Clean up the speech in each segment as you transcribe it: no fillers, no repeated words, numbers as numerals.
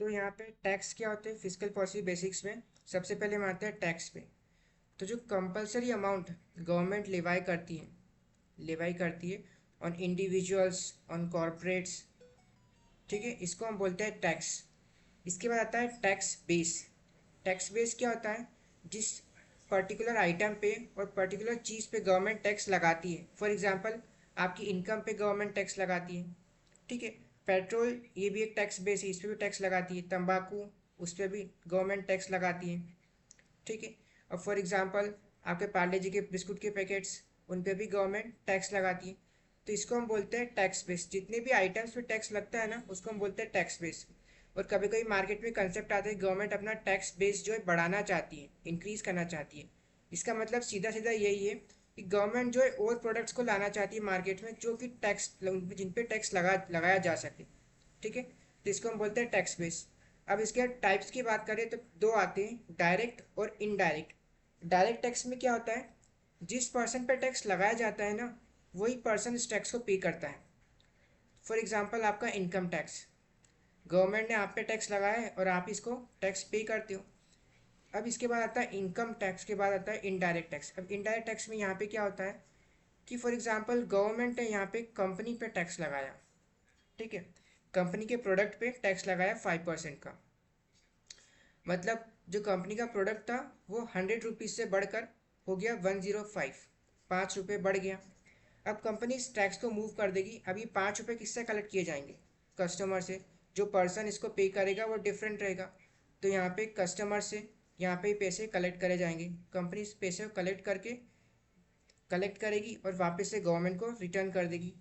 तो यहाँ पे टैक्स क्या होते हैं फिजिकल पॉलिसी बेसिक्स में। सबसे पहले हम आते हैं टैक्स पे। तो जो कंपलसरी अमाउंट गवर्नमेंट लेवाई करती है ऑन इंडिविजुअल्स, ऑन कॉरपोरेट्स, ठीक है, इसको हम बोलते हैं टैक्स। इसके बाद आता है टैक्स बेस। टैक्स बेस क्या होता है? जिस पर्टिकुलर आइटम पे और पर्टिकुलर चीज़ पे गवर्नमेंट टैक्स लगाती है। फॉर एग्जांपल आपकी इनकम पे गवर्नमेंट टैक्स लगाती है, ठीक है। पेट्रोल ये भी एक टैक्स बेस है, इस पर भी टैक्स लगाती है। तंबाकू, उस पर भी गवर्नमेंट टैक्स लगाती है, ठीक है। अब फॉर एग्जांपल आपके पार्ले जी के बिस्कुट के पैकेट्स, उन पे भी गवर्नमेंट टैक्स लगाती है। तो इसको हम बोलते हैं टैक्स बेस। जितने भी आइटम्स पे टैक्स लगता है ना, उसको हम बोलते हैं टैक्स बेस। और कभी कभी मार्केट में कंसेप्ट आता है गवर्नमेंट अपना टैक्स बेस जो है बढ़ाना चाहती है, इंक्रीज करना चाहती है। इसका मतलब सीधा सीधा यही है कि गवर्नमेंट जो है और प्रोडक्ट्स को लाना चाहती है मार्केट में जो कि टैक्स, जिन पे टैक्स लगाया जा सके, ठीक है। तो इसको हम बोलते हैं टैक्स बेस। अब इसके टाइप्स की बात करें तो दो आते हैं, डायरेक्ट और इनडायरेक्ट। डायरेक्ट टैक्स में क्या होता है? जिस पर्सन पे टैक्स लगाया जाता है ना, वही पर्सन इस टैक्स को पे करता है। फॉर एग्जांपल आपका इनकम टैक्स, गवर्नमेंट ने आप पे टैक्स लगाया है और आप इसको टैक्स पे करते हो। अब इसके बाद आता है इनकम टैक्स, के बाद आता है इनडायरेक्ट टैक्स। अब इनडायरेक्ट टैक्स में यहाँ पे क्या होता है कि फॉर एग्जांपल गवर्नमेंट ने यहाँ पे कंपनी पे टैक्स लगाया, ठीक है। कंपनी के प्रोडक्ट पे टैक्स लगाया 5% का। मतलब जो कंपनी का प्रोडक्ट था वो 100 रुपीज़ से बढ़कर हो गया 105, 5 रुपये बढ़ गया। अब कंपनी इस टैक्स को मूव कर देगी। अब ये 5 रुपये किससे कलेक्ट किए जाएंगे? कस्टमर से। जो पर्सन इसको पे करेगा वो डिफरेंट रहेगा। तो यहाँ पे कस्टमर से यहाँ पे पैसे कलेक्ट करे जाएंगे। कंपनी इस पैसे को कलेक्ट करेगी और वापस से गवर्नमेंट को रिटर्न कर देगी।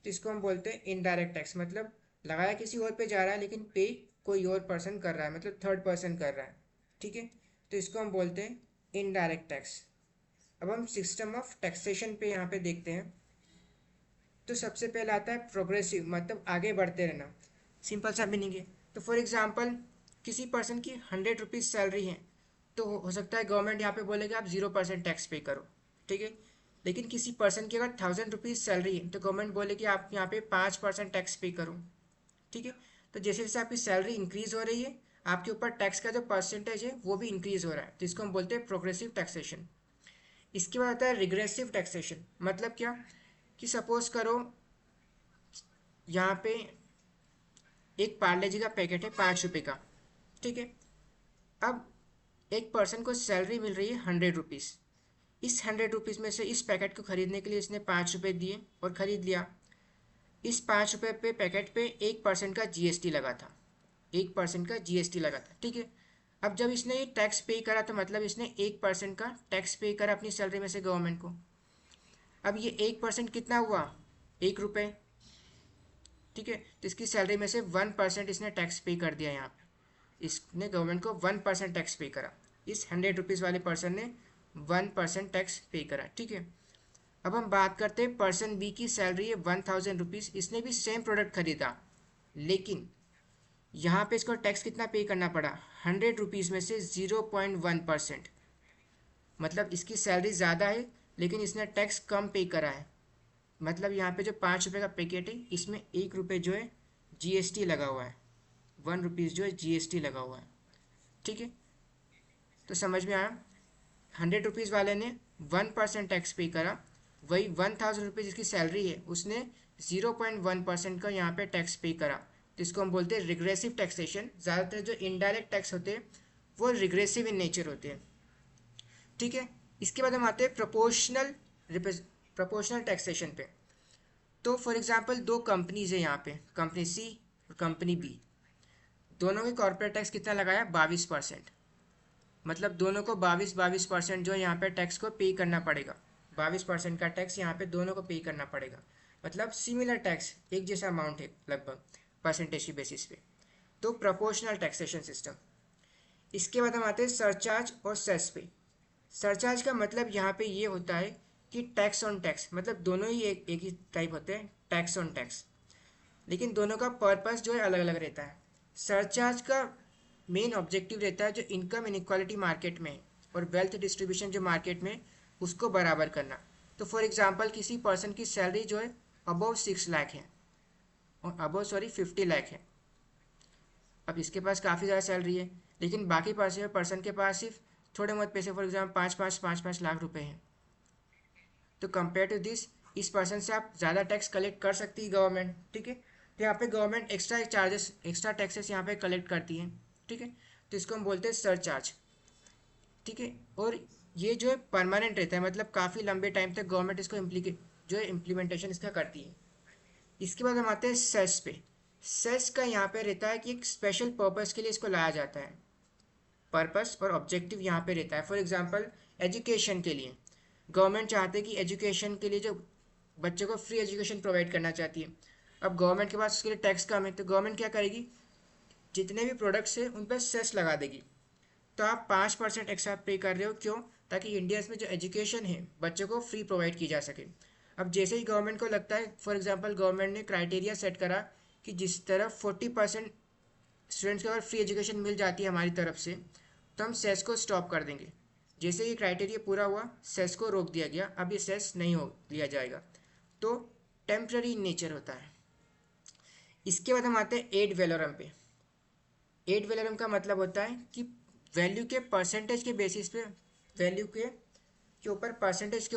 तो इसको हम बोलते हैं इनडायरेक्ट टैक्स। मतलब लगाया किसी और पे जा रहा है लेकिन पे कोई और पर्सन कर रहा है, मतलब थर्ड पर्सन कर रहा है, ठीक है। तो इसको हम बोलते हैं इनडायरेक्ट टैक्स। अब हम सिस्टम ऑफ टैक्सेशन पे यहाँ पे देखते हैं। तो सबसे पहले आता है प्रोग्रेसिव, मतलब आगे बढ़ते रहना। सिंपल सा मीनिंग है। तो फॉर एग्जांपल किसी पर्सन की 100 रुपीज़ सैलरी है, तो हो सकता है गवर्नमेंट यहाँ पे बोले कि आप 0% टैक्स पे करो, ठीक है। लेकिन किसी पर्सन की अगर 1000 रुपीज़ सैलरी है तो गवर्नमेंट बोले कि आप यहाँ पे 5% टैक्स पे करो, ठीक है। तो जैसे जैसे आपकी सैलरी इंक्रीज हो रही है, आपके ऊपर टैक्स का जो परसेंटेज है वो भी इंक्रीज हो रहा है। तो इसको हम बोलते हैं प्रोग्रेसिव टैक्सेशन। इसके बाद आता है रिग्रेसिव टैक्सेशन। मतलब क्या कि सपोज करो यहाँ पे एक पार्ले जी का पैकेट है 5 रुपये का, ठीक है। अब एक पर्सन को सैलरी मिल रही है 100 रुपीज़। इस 100 रुपीज़ में से इस पैकेट को खरीदने के लिए इसने 5 रुपये दिए और ख़रीद लिया। इस 5 रुपये पे पैकेट पे 1% का जीएसटी लगा था, 1% का जीएसटी लगा था, ठीक है। अब जब इसने ये टैक्स पे करा तो मतलब इसने 1% का टैक्स पे करा अपनी सैलरी में से गवर्नमेंट को। अब ये 1% कितना हुआ? 1 रुपये, ठीक है। तो इसकी सैलरी में से 1% इसने टैक्स पे कर दिया। यहाँ पे इसने गवर्नमेंट को 1% टैक्स पे करा। इस 100 रुपीज़ वाले पर्सन ने 1% टैक्स पे करा, ठीक है। अब हम बात करते हैं पर्सन बी की सैलरी है 1000 रुपीज़। इसने भी सेम प्रोडक्ट खरीदा, लेकिन यहाँ पे इसको टैक्स कितना पे करना पड़ा? 100 रुपीज़ में से 0.1%। मतलब इसकी सैलरी ज़्यादा है लेकिन इसने टैक्स कम पे करा है। मतलब यहाँ पे जो 5 रुपये का पैकेट है इसमें 1 रुपये जो है जीएसटी लगा हुआ है, 1 रुपीज़ जो है जीएसटी लगा हुआ है, ठीक है। तो समझ में आया? 100 रुपीज़ वाले ने 1% टैक्स पे करा, वही 1000 रुपीज़ जिसकी सैलरी है उसने 0.1% का यहाँ पे टैक्स पे करा। तो इसको हम बोलते हैं रिग्रेसिव टैक्सेशन। ज़्यादातर जो इनडायरेक्ट टैक्स होते हैं वो रिग्रेसिव इन नेचर होते हैं, ठीक है। इसके बाद हम आते हैं प्रोपोर्शनल टैक्सेशन पे। तो फॉर एग्जांपल दो कंपनीज है यहाँ पे, कंपनी सी और कंपनी बी। दोनों के कॉर्पोरेट टैक्स कितना लगाया? 22%। मतलब दोनों को 22% जो है यहाँ पे टैक्स को पे करना पड़ेगा। 22% का टैक्स यहाँ पे दोनों को पे करना पड़ेगा। मतलब सिमिलर टैक्स, एक जैसा अमाउंट है लगभग परसेंटेज की बेसिस पे। तो प्रोपोर्शनल टैक्सेशन सिस्टम। इसके बाद हम आते हैं सरचार्ज और सेस पे। सरचार्ज का मतलब यहाँ पे ये होता है कि टैक्स ऑन टैक्स, मतलब दोनों ही एक ही टाइप होते हैं, टैक्स ऑन टैक्स, लेकिन दोनों का पर्पस जो है अलग अलग रहता है। सरचार्ज का मेन ऑब्जेक्टिव रहता है जो इनकम इनइक्वालिटी मार्केट में और वेल्थ डिस्ट्रीब्यूशन जो मार्केट में, उसको बराबर करना। तो फॉर एग्जांपल किसी पर्सन की सैलरी जो है अबव 6 लाख है, और अबव 50 लाख है। अब इसके पास काफ़ी ज़्यादा सैलरी है, लेकिन बाकी पर्सन के पास सिर्फ थोड़े बहुत पैसे, फॉर एग्जाम्पल 5-5 लाख रुपए हैं। तो कंपेयर टू दिस, इस पर्सन से आप ज़्यादा टैक्स कलेक्ट कर सकती है गवर्नमेंट, ठीक है। तो यहाँ पे government extra charges, extra taxes यहाँ पे कलेक्ट करती है, ठीक है। तो इसको हम बोलते हैं सरचार्ज, ठीक है। और ये जो है परमानेंट रहता है, मतलब काफ़ी लंबे टाइम तक गवर्नमेंट इसको जो है इम्प्लीमेंटेशन इसका करती है। इसके बाद हम आते हैं सेस पे। सेस का यहाँ पे रहता है कि एक स्पेशल पर्पस के लिए इसको लाया जाता है। पर्पस और ऑब्जेक्टिव यहाँ पे रहता है। फॉर एग्जांपल एजुकेशन के लिए गवर्नमेंट चाहते हैं कि एजुकेशन के लिए जो बच्चों को फ्री एजुकेशन प्रोवाइड करना चाहती है। अब गवर्नमेंट के पास उसके लिए टैक्स कम है, तो गवर्नमेंट क्या करेगी, जितने भी प्रोडक्ट्स है उन पर सेस लगा देगी। तो आप 5% एक्स्ट्रा पे कर रहे हो, क्यों? ताकि इंडिया में जो एजुकेशन है बच्चों को फ्री प्रोवाइड की जा सके। अब जैसे ही गवर्नमेंट को लगता है, फॉर एग्जांपल गवर्नमेंट ने क्राइटेरिया सेट करा कि जिस तरफ 40% स्टूडेंट्स को अगर फ्री एजुकेशन मिल जाती है हमारी तरफ से, तो हम सेस को स्टॉप कर देंगे। जैसे ये क्राइटेरिया पूरा हुआ, सेस को रोक दिया गया, अब ये सेस नहीं हो लिया जाएगा। तो टेम्पररी नेचर होता है। इसके बाद हम आते हैं एड वेलोरम पे। एड वेलोरम का मतलब होता है कि वैल्यू के परसेंटेज के बेसिस पे, वैल्यू के ऊपर परसेंटेज के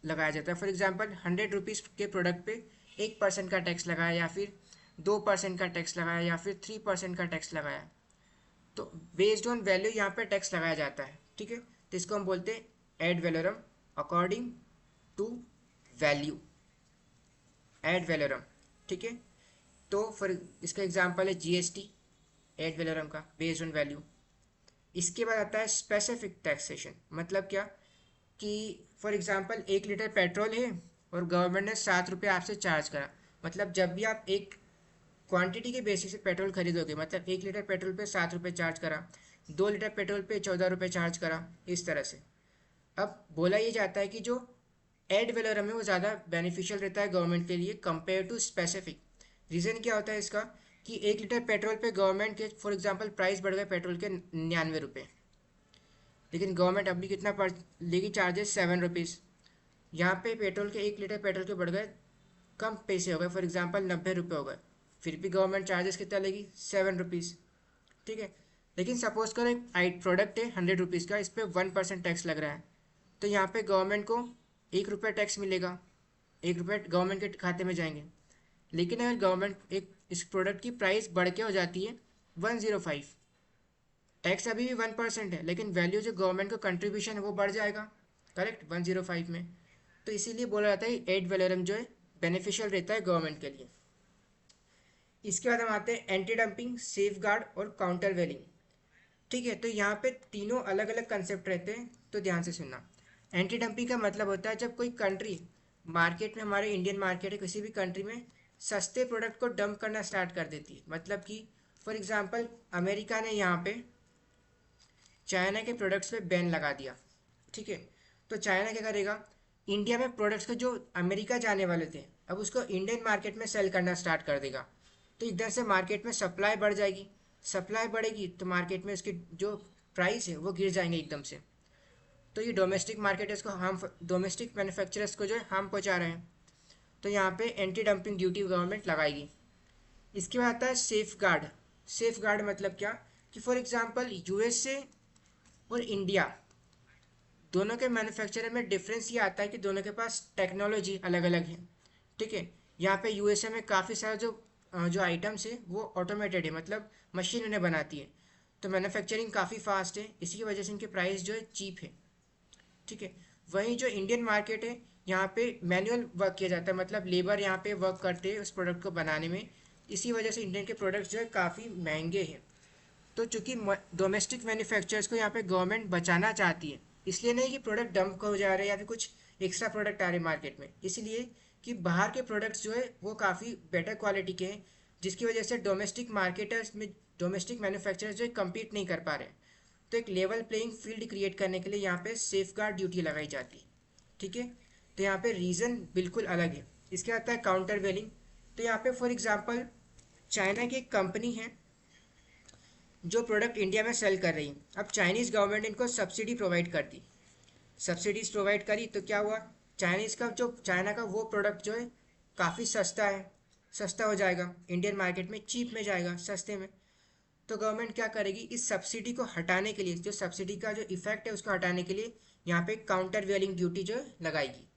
लगाया जाता है। फॉर एग्जांपल 100 रुपीज़ के प्रोडक्ट पे 1% का टैक्स लगाया, या फिर 2% का टैक्स लगाया, या फिर 3% का टैक्स लगाया। तो बेस्ड ऑन वैल्यू यहाँ पे टैक्स लगाया जाता है, ठीक है। तो इसको हम बोलते हैं ad valorem according to value, ad valorem, ठीक है। तो फॉर इसका एग्जांपल है जीएसटी, एड वेलोरम का बेस्ड ऑन वैल्यू। इसके बाद आता है स्पेसिफिक टैक्सेशन। मतलब क्या कि फॉर एग्जांपल 1 लीटर पेट्रोल है और गवर्नमेंट ने 7 रुपये आपसे चार्ज करा। मतलब जब भी आप एक क्वांटिटी के बेसिस पे पेट्रोल खरीदोगे, मतलब 1 लीटर पेट्रोल पे 7 रुपये चार्ज करा, 2 लीटर पेट्रोल पे 14 रुपये चार्ज करा, इस तरह से। अब बोला ये जाता है कि जो एड वेलोरम है वो ज़्यादा बेनिफिशियल रहता है गवर्नमेंट के लिए कंपेयर टू स्पेसिफिक। रीज़न क्या होता है इसका, कि 1 लीटर पेट्रोल पे गवर्नमेंट के फॉर एग्जांपल प्राइस बढ़ गए पेट्रोल के 99 रुपये, लेकिन गवर्नमेंट अभी कितना लेगी चार्जेस 7 रुपीज़। यहाँ पे पेट्रोल के 1 लीटर पेट्रोल के बढ़ गए, कम पैसे हो गए, फॉर एग्जांपल 90 रुपये हो गए, फिर भी गवर्नमेंट चार्जेस कितना लेगी, 7 रुपीज़, ठीक है। लेकिन सपोज करो एक प्रोडक्ट है 100 रुपीज़ का, इस पर 1% टैक्स लग रहा है, तो यहाँ पे गवर्नमेंट को 1 रुपये टैक्स मिलेगा, 1 रुपये गवर्नमेंट के खाते में जाएंगे। लेकिन अगर गवर्नमेंट एक इस प्रोडक्ट की प्राइस बढ़ के हो जाती है 105, टैक्स अभी भी 1% है, लेकिन वैल्यू जो गवर्नमेंट को कंट्रीब्यूशन है वो बढ़ जाएगा, करेक्ट, 105 में। तो इसीलिए बोला जाता है एड वेलोरम जो है बेनिफिशियल रहता है गवर्नमेंट के लिए। इसके बाद हम आते हैं एंटी डंपिंग, सेफ गार्ड और काउंटर वेलिंग, ठीक है। तो यहाँ पे तीनों अलग अलग कंसेप्ट रहते हैं, तो ध्यान से सुनना। एंटी डंपिंग का मतलब होता है जब कोई कंट्री मार्केट में, हमारे इंडियन मार्केट है, किसी भी कंट्री में सस्ते प्रोडक्ट को डंप करना स्टार्ट कर देती है। मतलब कि फॉर एग्जांपल अमेरिका ने यहाँ पे चाइना के प्रोडक्ट्स पे बैन लगा दिया, ठीक है। तो चाइना क्या करेगा, इंडिया में प्रोडक्ट्स को जो अमेरिका जाने वाले थे, अब उसको इंडियन मार्केट में सेल करना स्टार्ट कर देगा। तो इधर से मार्केट में सप्लाई बढ़ जाएगी, सप्लाई बढ़ेगी तो मार्केट में इसके जो प्राइस है वो गिर जाएंगे एकदम से। तो ये डोमेस्टिक मार्केटर्स को हार्म, डोमेस्टिक मैन्युफैक्चरर्स को जो है हार्म पहुँचा रहे हैं। तो यहाँ पे एंटी डंपिंग ड्यूटी गवर्नमेंट लगाएगी। इसके बाद आता है सेफ गार्ड। सेफ गार्ड मतलब क्या, कि फॉर एग्जांपल यूएसए और इंडिया दोनों के मैन्युफैक्चरर में डिफरेंस ये आता है कि दोनों के पास टेक्नोलॉजी अलग अलग है, ठीक है। यहाँ पे यूएसए में काफ़ी सारे जो आइटम्स है वो ऑटोमेटेड है, मतलब मशीन उन्हें बनाती है, तो मैन्युफैक्चरिंग काफ़ी फास्ट है, इसी की वजह से इनके प्राइस जो है चीप है, ठीक है। वहीं जो इंडियन मार्केट है, यहाँ पे मैनुअल वर्क किया जाता है, मतलब लेबर यहाँ पे वर्क करते हैं उस प्रोडक्ट को बनाने में, इसी वजह से इंडियन के प्रोडक्ट्स जो है काफ़ी महंगे हैं। तो चूंकि डोमेस्टिक मैन्युफैक्चरर्स को यहाँ पे गवर्नमेंट बचाना चाहती है, इसलिए नहीं कि प्रोडक्ट डंप हो जा रहे हैं या फिर कुछ एक्स्ट्रा प्रोडक्ट आ रहे हैं मार्केट में, इसलिए कि बाहर के प्रोडक्ट्स जो है वो काफ़ी बेटर क्वालिटी के हैं, जिसकी वजह से डोमेस्टिक मार्केटर्स में, डोमेस्टिक मैन्युफैक्चरर्स जो कम्पीट नहीं कर पा रहे हैं। तो एक लेवल प्लेइंग फील्ड क्रिएट करने के लिए यहाँ पे सेफ गार्ड ड्यूटी लगाई जाती है, ठीक है। तो यहाँ पे रीज़न बिल्कुल अलग है। इसके आता है काउंटर वेलिंग। तो यहाँ पे फॉर एग्जांपल चाइना की एक कंपनी है जो प्रोडक्ट इंडिया में सेल कर रही है। अब चाइनीज़ गवर्नमेंट इनको सब्सिडी प्रोवाइड कर दी, सब्सिडीज प्रोवाइड करी, तो क्या हुआ, चाइना का वो प्रोडक्ट जो है काफ़ी सस्ता है, सस्ता हो जाएगा इंडियन मार्केट में, चीप में जाएगा, सस्ते में। तो गवर्नमेंट क्या करेगी, इस सब्सिडी को हटाने के लिए, जो सब्सिडी का जो इफेक्ट है उसको हटाने के लिए यहाँ पे काउंटर वेयरिंग ड्यूटी जो लगाएगी।